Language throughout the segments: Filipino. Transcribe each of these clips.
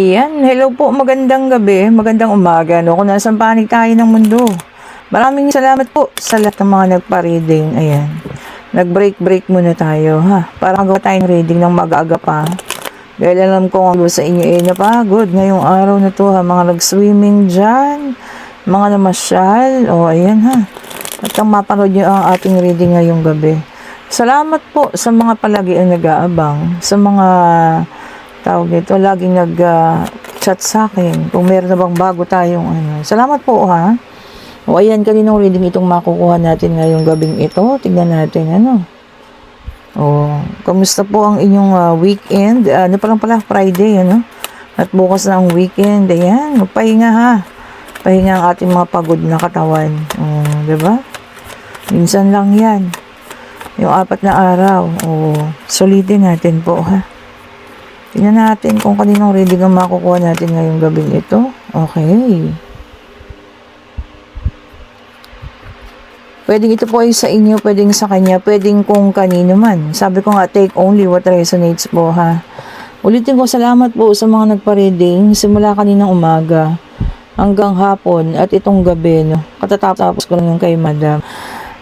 Ayan, hello po, magandang gabi, magandang umaga, no? Kung nasaan panig tayo ng mundo. Maraming salamat po sa lahat ng mga nagpa-reading. Ayan, nag-break muna tayo, ha? Para magawa tayong reading ng mag-aga pa. Dahil alam ko ang sa inyo napagod ngayong araw na to, ha? Mga nag-swimming dyan, mga namasyal, ayan, ha? At ang mapanood nyo ang ating reading ngayong gabi. Salamat po sa mga palagi ang nag-aabang, sa mga tawag nito, laging nag-chat sa akin kung meron na bang bago tayong Salamat po, ha. Ayan, kaninong reading itong makukuha natin ngayong gabing ito. Tignan natin, kamusta po ang inyong weekend? Ano pa lang pala, Friday, At bukas na ang weekend. Ayan, magpahinga, ha. Pahinga ang ating mga pagod na katawan. Diba? Minsan lang yan. Yung 4 na araw. Sulitin natin po, ha. Tingnan natin kung kaninong reading ang makukuha natin ngayong gabing ito. Okay. Pwedeng ito po ay sa inyo, pwedeng sa kanya, pwedeng kung kanino man. Sabi ko nga, take only what resonates po, ha. Ulitin ko, salamat po sa mga nagpa-reading simula kaninang umaga hanggang hapon at itong gabi, no. Katatapos ko lang yung kay Madam.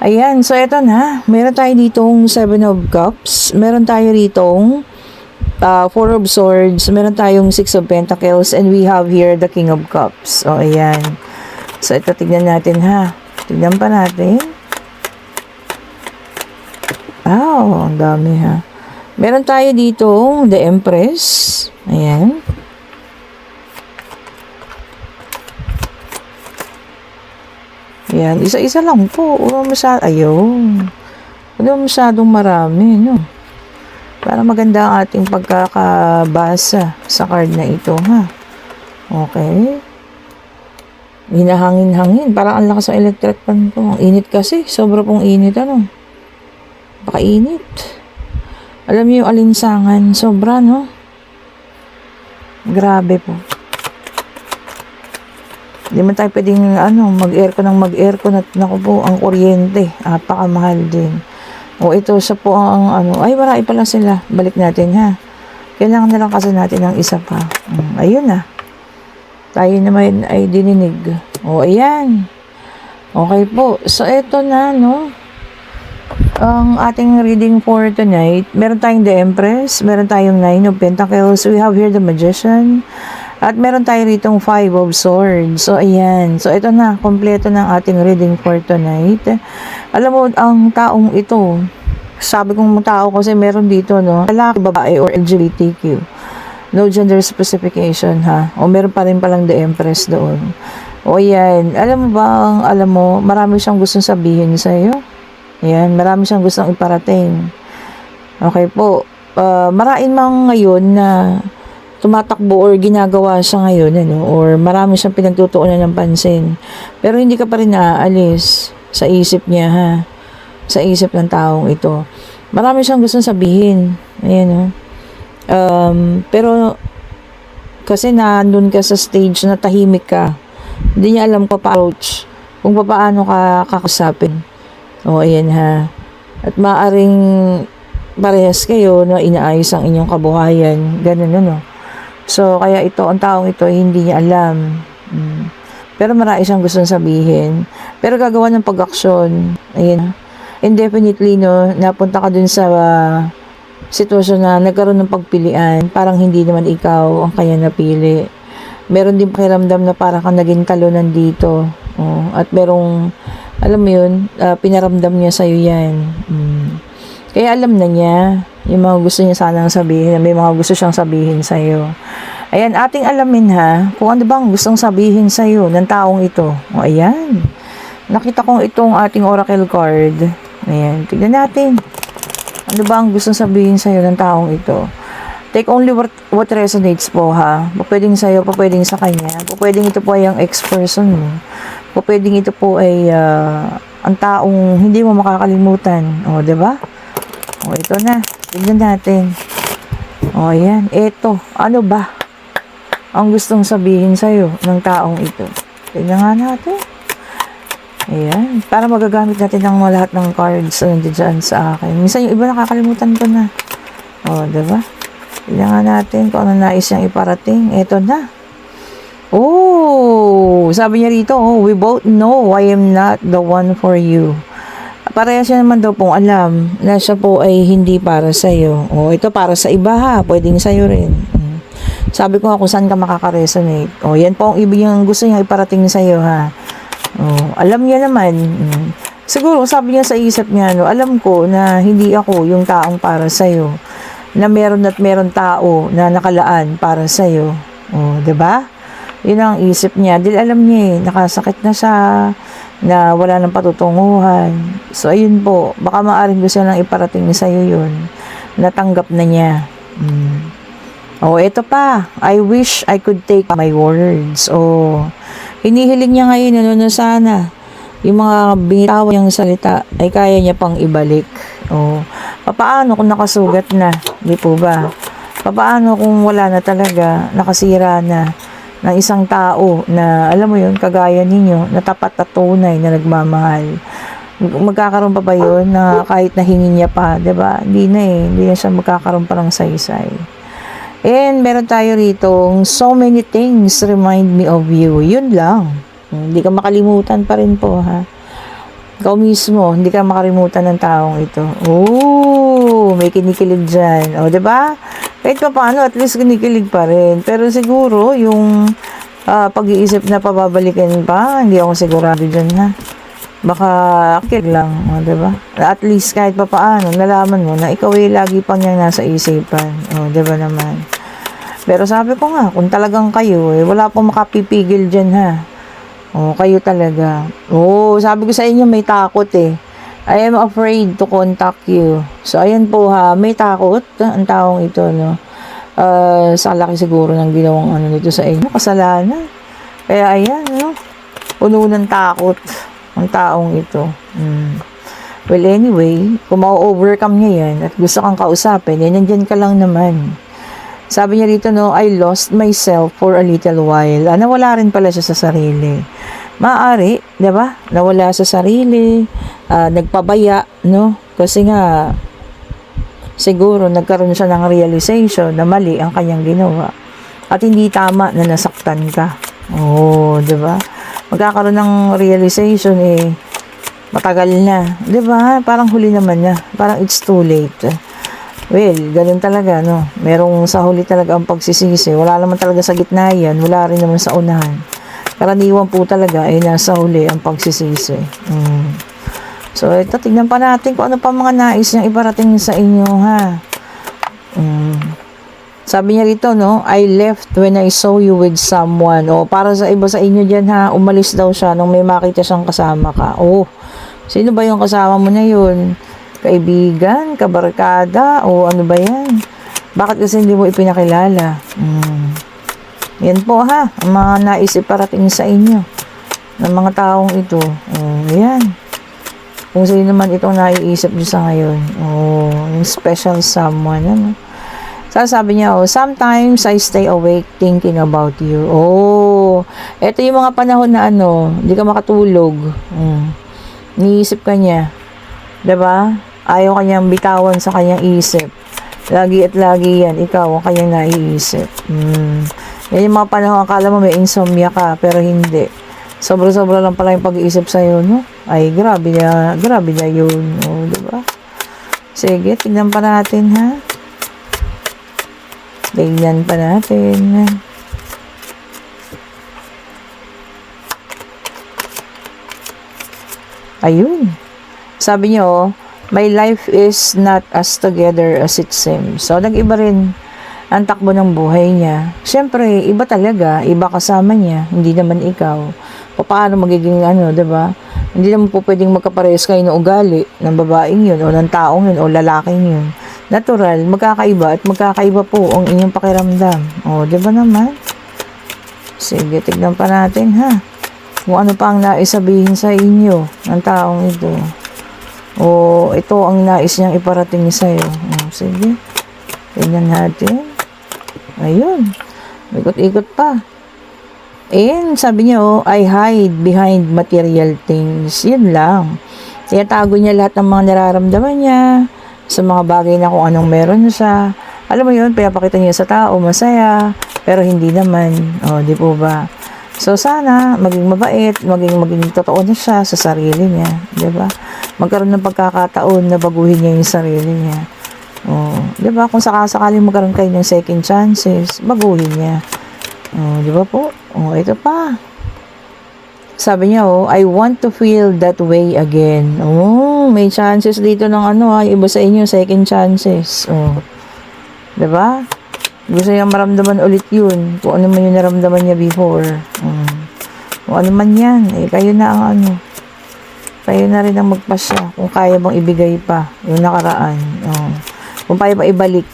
Ayan, so eto na. Meron tayo ditong 7 of Cups. Meron tayo ditong 4 of Swords, meron tayong 6 of Pentacles, and we have here the King of Cups. Ayan. So, ito, tignan natin, ha. Tignan pa natin. Ang dami, ha. Meron tayo dito, the Empress. Ayan. Ayan, isa-isa lang po. Ayun. Wala masyadong marami, no. Para maganda ang ating pagkakabasa sa card na ito, ha. Okay. Hinahangin-hangin. Parang ang lakas ng electric fan ko. Ang init kasi. Sobra pong init, Pakainit. Alam niyo yung alinsangan. Sobra, no? Grabe po. Hindi man tayo pwedeng, mag-aircon at naku po, ang kuryente. Pakamahal din. Ito siya po ang ay marami pala sila. Balik natin, ha. Kailangan na lang kasi natin ng isa pa. Ayun na. Tayo naman ay dininig. Ayan. Okay po. So, ito na, no. Ang ating reading for tonight, meron tayong the Empress, meron tayong 9 of Pentacles, we have here the Magician, at meron tayo ritong 5 of Swords. So, ayan. So, ito na. Kompleto ng ating reading for tonight. Alam mo, ang taong ito, sabi kong tao kasi meron dito, no? Lalaki, babae, or LGBTQ. No gender specification, ha? Meron pa rin palang the Empress doon. Ayan. Alam mo, marami siyang gustong sabihin sa'yo. Ayan. Marami siyang gustong iparating. Okay po. Marain mang ngayon na tumatakbo or ginagawa siya ngayon, or marami siyang pinagtutuunan ng pansin. Pero hindi ka pa rin naaalis sa isip niya, ha? Sa isip ng taong ito. Marami siyang gustong sabihin. Ayan, pero kasi nandun ka sa stage na tahimik ka. Hindi niya alam pa-approach kung paano ka kakusapin. Ayan, ha. At maaring parehas kayo na inaayos ang inyong kabuhayan. Ganun, So, kaya ito, ang taong ito, hindi niya alam. Pero marami siyang gustong sabihin. Pero gagawa ng pag-aksyon. Ayan. And definitely, napunta ka dun sa sitwasyon na nagkaroon ng pagpilian. Parang hindi naman ikaw ang kaya napili. Meron din pakiramdam na parang kang naging talunan dito. At merong, alam mo yun, pinaramdam niya sa'yo yan. Kaya alam na niya yung mga gusto niya sanang sabihin. May mga gusto siyang sabihin sa'yo. Ayan, ating alamin, ha, kung ano bang gustong sabihin sa'yo ng taong ito. Ayan. Nakita kong itong ating oracle card. Ayan, tignan natin. Ano ba ang gustong sabihin sa'yo ng taong ito? Take only what resonates po, ha. Pwedeng sa'yo, pwedeng sa kanya. Pwedeng ito po ay ang ex-person mo. Pwedeng ito po ay ang taong hindi mo makakalimutan. Diba? Ito na. Tignan natin. Ayan. Ito. Ano ba ang gustong sabihin sa'yo ng taong ito? Tignan nga natin. Ayan. Para magagamit natin ng lahat ng cards na nandiyan sa akin. Minsan yung iba nakakalimutan ko na. Diba? Tignan nga natin kung ano nais niyang iparating. Eto na. Oh, sabi niya rito, oh, we both know I am not the one for you. Pareha siya naman daw pong alam na siya po ay hindi para sa'yo. Oh, ito para sa iba ha, pwedeng sa'yo rin. Sabi ko nga kung saan ka makaka-resonate. Oh, yan po ang ibig niyang gusto niya iparating sa'yo ha. Oh, alam niya naman. Siguro sabi niya sa isip niya, no, alam ko na hindi ako yung taong para sa'yo. Na meron at meron tao na nakalaan para sa'yo. Oh, 'di ba? Yun ang isip niya. Dahil alam niya nakasakit na siya, na wala nang patutunguhan. So, ayun po. Baka maaaring gusto nang iparating sa'yo yun. Natanggap na niya. Oh, eto pa. I wish I could take my words. Oh, hinihiling niya ngayon, ano na sana. Yung mga binitawan niyang salita ay kaya niya pang ibalik. Oh, papaano kung nakasugat na? Di po ba? Papaano kung wala na talaga, nakasira na ng isang tao na, alam mo yun, kagaya ninyo, na tapat at tunay na nagmamahal. Magkakaroon pa ba yun na kahit nahingi niya pa, diba? Hindi na hindi na siya magkakaroon pa ng saysay. And meron tayo rito, so many things remind me of you. Yun lang. Hindi ka makalimutan pa rin po, ha? Ikaw mismo, hindi ka makalimutan ng taong ito. Oh, may kinikilig dyan. O, diba? Kahit pa paano, at least kinikilig pa rin. Pero siguro, yung pag-iisip na pababalikan pa, hindi ako sigurado dyan, ha? Baka, kilig lang, o, diba? At least, kahit pa paano, nalaman mo na ikaw ay lagi pang niyang nasa isipan. O, diba naman? Pero sabi ko nga, kung talagang kayo, wala pong makapipigil dyan, ha? Oh, kayo talaga. Oh, sabi ko sa inyo may takot I am afraid to contact you. So, ayan po ha, may takot ang taong ito, no? Sa laki siguro ng ginawang ano nito sa inyo, kasalanan. Kaya ayan, no? Puno ng takot ang taong ito. Well, anyway, kung ma-overcome niya yan at gusto kang kausapin, nandyan ka lang naman. Sabi niya rito, no, I lost myself for a little while. Nawala rin pala siya sa sarili. Maaari, di ba? Nawala sa sarili, nagpabaya, no? Kasi nga, siguro nagkaroon siya ng realization na mali ang kanyang ginawa. At hindi tama na nasaktan ka. Oh, di ba? Magkakaroon ng realization, matagal na. Di ba? Parang huli naman na. Parang it's too late. Well, ganun talaga, no? Merong sa huli talaga ang pagsisisi. Wala naman talaga sa gitna yan. Wala rin naman sa unahan. Karaniwan po talaga ay nasa huli ang pagsisisi. So, ito, tignan pa natin kung ano pa mga nais niyang iparating sa inyo, ha? Sabi niya rito, no? I left when I saw you with someone. O, para sa iba sa inyo dyan, ha? Umalis daw siya nung may makita siyang kasama ka. Oh, sino ba yung kasama mo na yun? Kaibigan, kabarkada, o ano ba yan? Bakit kasi hindi mo ipinakilala? Yan po ha, ang mga nais iparating sa inyo ng mga taong ito. Yan. Kung sino naman itong naiisip nyo sa ngayon. Yung special someone. Ano? Sabi niya, sometimes I stay awake thinking about you. Ito yung mga panahon na hindi ka makatulog. Niisip ka niya. Diba? Ayaw kanyang bitawan sa kanyang isip. Lagi at lagi yan, ikaw ang kanyang naiisip. Yan yung mga panahon, akala mo may insomnia ka, pero hindi. Sobra-sobra lang pala yung pag-iisip sa'yo, no? Ay, grabe na yun. Diba? Sige, tignan pa natin, ha? Tignan pa natin. Ayun. Sabi niyo, my life is not as together as it seems. So, nag-iba rin ang takbo ng buhay niya. Siyempre, iba talaga. Iba kasama niya. Hindi naman ikaw. Paano magiging diba? Hindi naman po pwedeng magkaparehas kayo ng ugali ng babaeng yun o ng taong yun o lalaking yun. Natural, magkakaiba at magkakaiba po ang inyong pakiramdam. Diba naman? Sige, tignan pa natin, ha? Kung ano pa ang naisabihin sa inyo ng taong ito. Ito ang nais niyang iparating sa'yo. Sige. Tingnan natin. Ayun. Ikot-ikot pa. And sabi niya, I hide behind material things. Yun lang. Kaya tago niya lahat ng mga nararamdaman niya sa mga bagay na kung anong meron siya. Alam mo yun, pinapakita niya sa tao, masaya, pero hindi naman. O, di po ba? So, sana, maging mabait, maging totoo na siya sa sarili niya. Di ba? Magkaroon ng pagkakataon na baguhin niya yung sarili niya. O, di ba? Kung sakasakaling magkaroon kayo ng second chances, baguhin niya. O, di ba po? O, ito pa. Sabi niya, I want to feel that way again. May chances dito ng iba sa inyo, second chances. Diba? Gusto niya maramdaman ulit yun. Kung ano man yung naramdaman niya before. Kung ano man yan, kayo na ang kayo na rin ang magpasya. Kung kaya bang ibigay pa yung nakaraan. Kung kaya bang ibalik.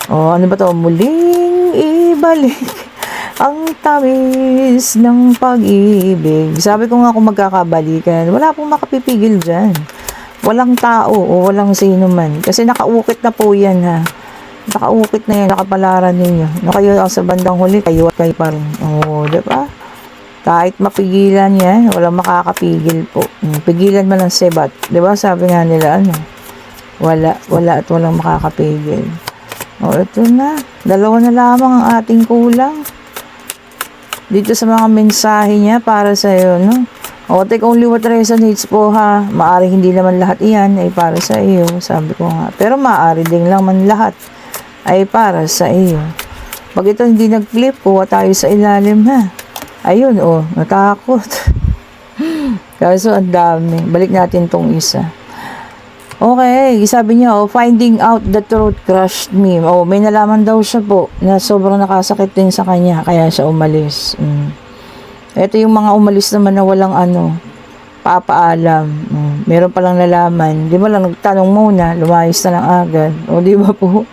Ano ba to? Muling ibalik ang tamis ng pag-ibig. Sabi ko nga kung magkakabalikan, wala pong makapipigil dyan. Walang tao o walang sino man. Kasi nakaukit na po yan ha. Nakaukit na yan, nakapalaran ninyo. Na kayo sa bandang huli, kayo at kayo pa rin. Diba? Kahit mapigilan yan, walang makakapigil po. Pigilan man ang sebat. Diba? Sabi nga nila, wala at walang makakapigil. Ito na. 2 na lamang ang ating kulang. Dito sa mga mensahe niya para sa iyo, no? Take only what resonates po ha. Maari hindi naman lahat iyan ay para sa iyo, sabi ko nga. Pero maari din lang man lahat ay para sa iyo. Pag ito hindi nag-flip, kuha tayo sa ilalim ha. Ayun, natakot. Kaso ang dami. Balik natin tong isa. Okay, sabi niya, finding out the truth crushed me. May nalaman daw siya po na sobrang nakasakit din sa kanya, kaya siya umalis. Ito yung mga umalis naman na walang papaalam. Meron palang nalaman. Di ba lang nagtanong muna, lumayas na lang agad. Di ba po?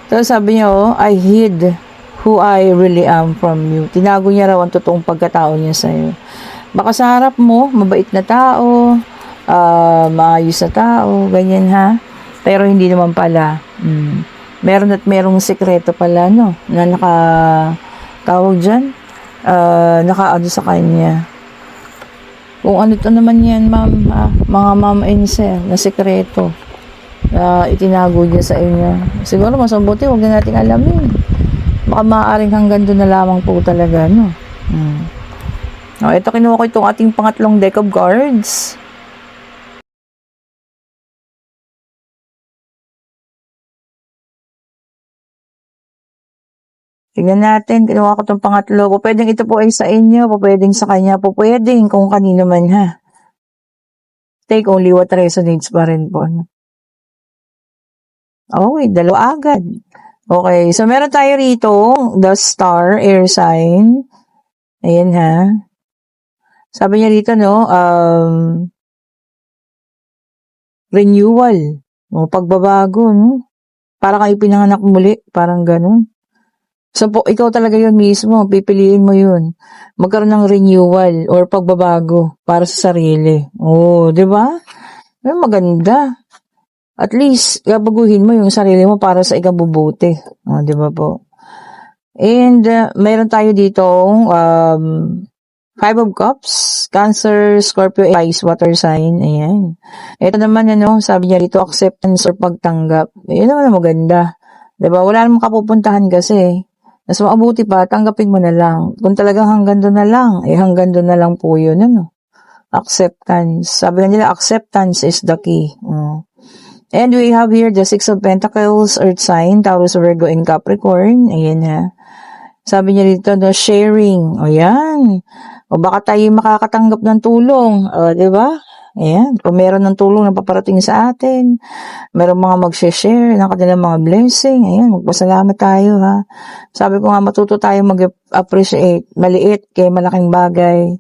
So sabi niya, I hid who I really am from you. Tinago niya raw ang totoong pagkatao niya sa'yo. Baka sa harap mo, mabait na tao, maayos na tao, ganyan ha. Pero hindi naman pala. Merong sekreto pala, no? Na tawag dyan, nakaano sa kanya. Kung ano to naman yan, ma'am, mga ma'am and sir, na sekreto. Itinago niya sa inyo. Siguro mas mabuti, huwag na natin alamin. Baka maaaring hanggang doon na lamang po talaga, no? Ito kinuha ko itong ating pangatlong deck of cards. Tingnan natin, kinuha ko itong pangatlo. Pwedeng ito po ay sa inyo, pwedeng sa kanya, pwedeng kung kanino man ha. Take only what resonates pa rin po. Okay, 2 agad. Okay, so meron tayo rito, the star, air sign. Ayan ha. Sabi niya rito, no, renewal. Pagbabago, no? Para kayo pinanganak muli, parang ganun. So, ikaw talaga yun mismo, pipiliin mo yun. Magkaroon ng renewal or pagbabago para sa sarili. Di ba? Maganda. At least, baguhin mo yung sarili mo para sa ikabubuti. Di ba po? And, mayroon tayo dito, 5 of Cups, Cancer, Scorpio, Ice, Water sign. Ayan. Ito naman, sabi niya dito, acceptance or pagtanggap. Ayan naman maganda. Diba? Wala namang kapupuntahan kasi. Mas maabuti pa, tanggapin mo na lang. Kung talagang hanggang doon na lang, hanggang doon na lang po yun, Acceptance. Sabi nila, acceptance is the key. And we have here the 6 of Pentacles, Earth sign, Taurus, Virgo, and Capricorn. Ayan ha. Sabi niya dito, sharing. Ayan. Baka tayo makakatanggap ng tulong. Diba? Ayan. Kung meron ng tulong na paparating sa atin, meron mga mag-share ng kanilang mga blessing. Ayan, magpasalamat tayo ha. Sabi ko nga, matuto tayo mag-appreciate. Maliit kay malaking bagay.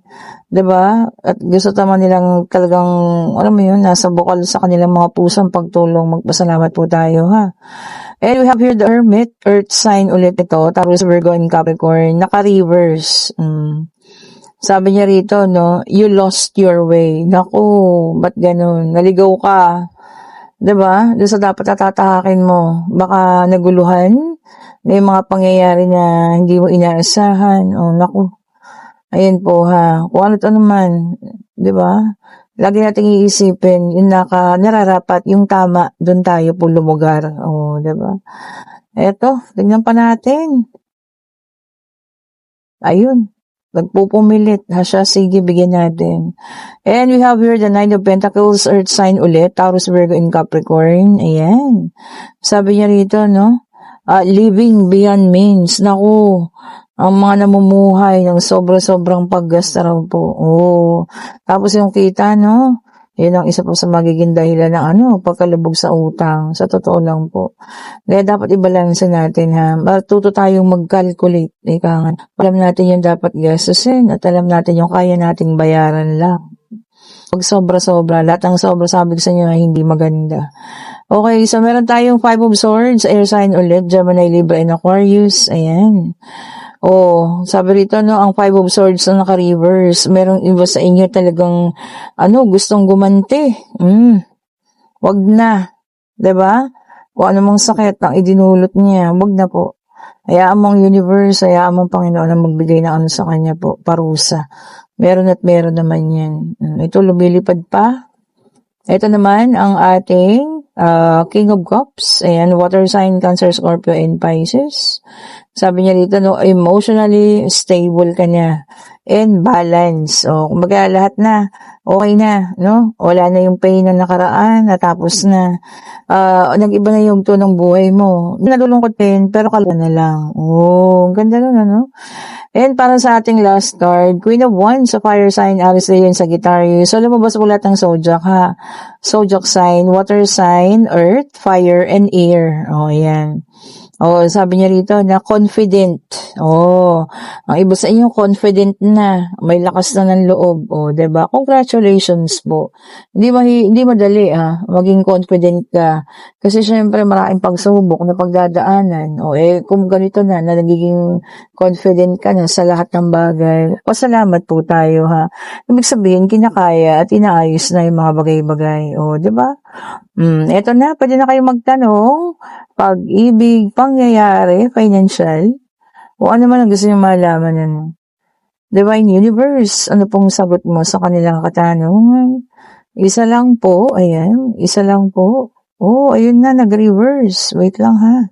Diba? At gusto naman nilang talagang, nasa bukal sa kanilang mga pusang pagtulong. Magpasalamat po tayo ha. And we have here the Hermit, Earth sign ulit ito, Taurus, Virgo, and Capricorn, naka-reverse. Sabi niya rito, you lost your way. Naku, ba't ganun? Naligaw ka. Diba? Doon sa dapat natatahakin mo. Baka naguluhan. May mga pangyayari na hindi mo inaasahan. Naku. Ayan po ha. Kung ano ito naman. Diba? Lagi nating iisipin, yung nararapat, yung tama, doon tayo po lumugar. O, diba? Eto, tingnan pa natin. Ayun. Nagpupumilit. Siya, sige, bigyan natin. And we have here the Nine of Pentacles, Earth sign ulit, Taurus, Virgo, and Capricorn. Ayan. Sabi niya rito, no? Living beyond means. Naku, ang mga namumuhay ng sobra-sobrang paggasta raw po. Oh. Tapos yung kita, no? Yun ang isa po sa magiging dahilan ng pagkalubog sa utang. Sa totoo lang po. Kaya dapat i-balance natin, ha. Matuto tayong mag-calculate. Alam natin yung dapat gastusin at alam natin yung kaya nating bayaran lang. Pag sobra-sobra, lahat ng sobra, sabi ko sa inyo, hindi maganda. Okay, so meron tayong Five of Swords, air sign ulit, Gemini, Libra, and Aquarius. Ayan. Sabi rito, no, ang Five of Swords na naka-reverse. Merong iba sa inyo talagang, gustong gumanti. Wag na. 'Di ba? Kung ano mong sakit ang idinulot niya, wag na po. Hayaan mong universe, hayaan mong Panginoon na magbigay ng sa kanya po, parusa. Meron at meron naman yan. Ito, lumilipad pa. Ito naman, ang ating King of Cups. Ayan, water sign, Cancer, Scorpio, and Pisces. Sabi niya dito, no, emotionally stable ka niya. And balance. Kumbaga, lahat na. Okay na, no? Wala na yung pain na nakaraan, natapos na. Nag-iba na yung tunong buhay mo. Nalulungkot din, pero kala na lang. Ang ganda nun, ano? And para sa ating last card, Queen of Wands sa fire sign, Aries, Leo, and Sagittarius. So, lumabas po lahat ng zodiac, ha? Zodiac sign, water sign, earth, fire, and air. Ayan. Sabi niya rito na confident. Ang iba sa inyo confident na, may lakas na ng loob. 'Di ba? Congratulations po. Hindi madali maging confident ka. Kasi syempre maraming pagsubok na pagdadaanan. Kung ganito na nagiging confident ka na sa lahat ng bagay. Pasalamat po tayo, ha. Ibig sabihin kinakaya at inaayos na yung mga bagay-bagay. 'Di ba? Eto na, pwede na kayo magtanong. Pag-ibig, pangyayari, financial, o ano man ang gusto nyo malaman yan. Divine Universe, ano pong sagot mo sa kanilang katanungan? Isa lang po, ayan, isa lang po. Ayun na, nag-reverse. Wait lang, ha.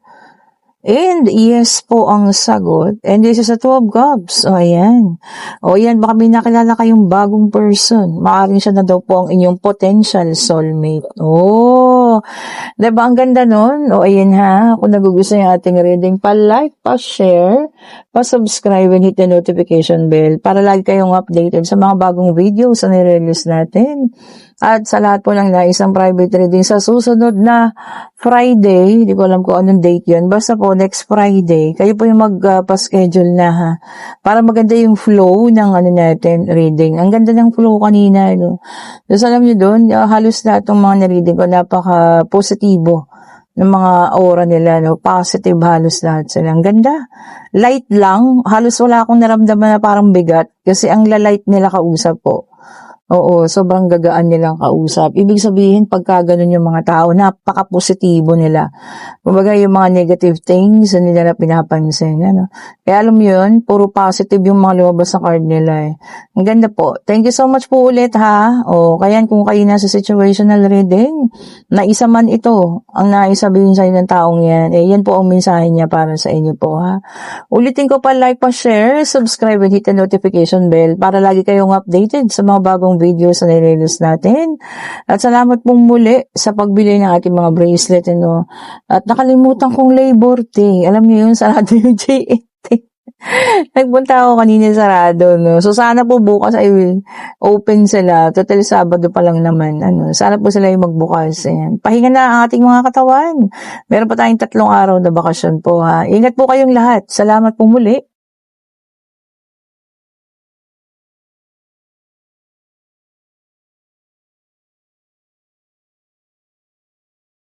And yes po ang sagot. And this is a Two of Cups. Ayan. Ayan, baka may nakilala kayong bagong person. Maaaring siya na daw po ang inyong potential soulmate. Diba ang ganda nun? Ayan, ha. Kung nagugustuhan yung ating reading, pa-like, pa-share, pa-subscribe, and hit the notification bell para lagi kayong updated sa mga bagong videos na nire-release natin. At sa lahat po ng naisang private reading sa susunod na Friday, hindi ko alam kung anong date yun, basta po next Friday, kayo po yung magpa-schedule na, ha, para maganda yung flow ng natin reading. Ang ganda ng flow kanina, no? So alam nyo doon, halos lahat ng mga na-reading ko napaka-positibo ng mga aura nila, no? Positive halos lahat sila. Ang ganda. Light lang, halos wala akong naramdaman na parang bigat kasi ang la-light nila kausap po. Sobrang gagaan nilang kausap. Ibig sabihin, pagka ganun yung mga tao, napaka-positibo nila. Kumbaga, yung mga negative things, hindi nila pinapansin. Kaya alam mo yun, puro positive yung mga lumabas sa card nila. Ang ganda po. Thank you so much po ulit, ha. Kaya kung kayo nasa situational reading, na isa man ito, ang naisabihin sa ng taong yan, yan po ang mensahe niya para sa inyo po, ha. Ulitin ko pa, like, pa share, subscribe, and hit the notification bell para lagi kayong updated sa mga bagong videos na nire-release natin. At salamat pong muli sa pagbili ng ating mga bracelet. At nakalimutan kong Labor Day. Alam niyo yun, sarado yung JNT. Nagpunta ako kanina sarado. No? So sana po bukas ay open sila. Total Sabado pa lang naman. Sana po sila yung magbukas. Ayan. Pahinga na ang ating mga katawan. Meron pa tayong 3 araw na bakasyon po, ha. Ingat po kayong lahat. Salamat po muli.